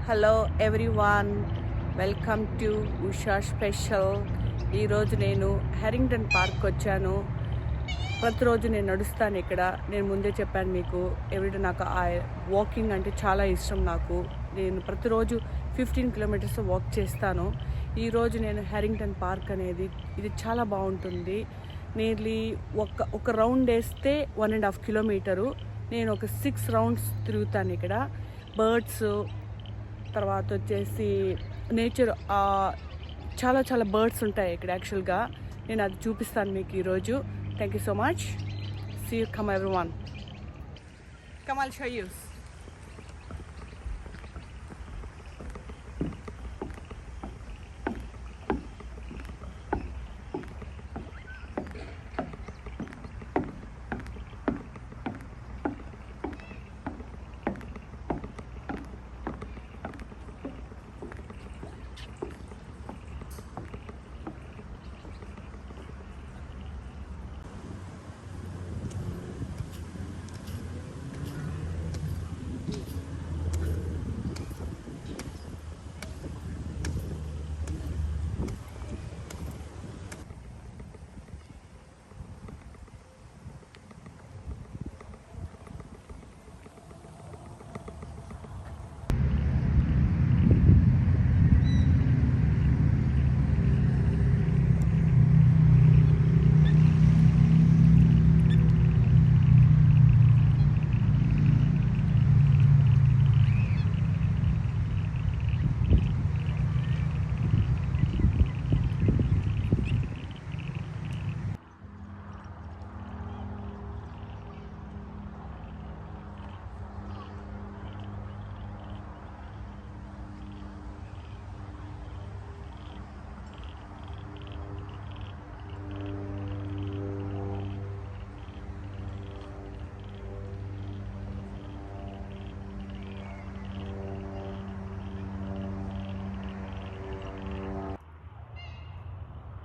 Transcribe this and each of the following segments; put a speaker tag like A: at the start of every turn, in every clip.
A: Hello everyone, welcome to Usha special. ఈరోజు నేను హెరింగ్టన్ park వచ్చాను. ప్రతిరోజు నేను నడుస్తాను ఇక్కడ. నేను ముందే చెప్పాను మీకు, ఎవ్రీడే నాకు వాకింగ్ అంటే చాలా ఇష్టం. నేను ప్రతిరోజు 15 కిలోమీటర్స్ వాక్ చేస్తాను. ఈరోజు నేను హెరింగ్టన్ పార్క్ అనేది ఇది చాలా బాగుంటుంది. నియర్లీ ఒక రౌండ్ వేస్తే 1.5 కిలోమీటరు. నేను ఒక 6 రౌండ్స్ తిరుగుతాను ఇక్కడ. బర్డ్స్, తర్వాత వచ్చేసి నేచర్, చాలా చాలా బర్డ్స్ ఉంటాయి ఇక్కడ. యాక్చువల్గా నేను అది చూపిస్తాను మీకు ఈరోజు. Thank you so much. See you, come everyone, come I'll show you.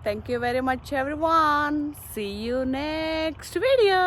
A: Thank you very much everyone. See you next video.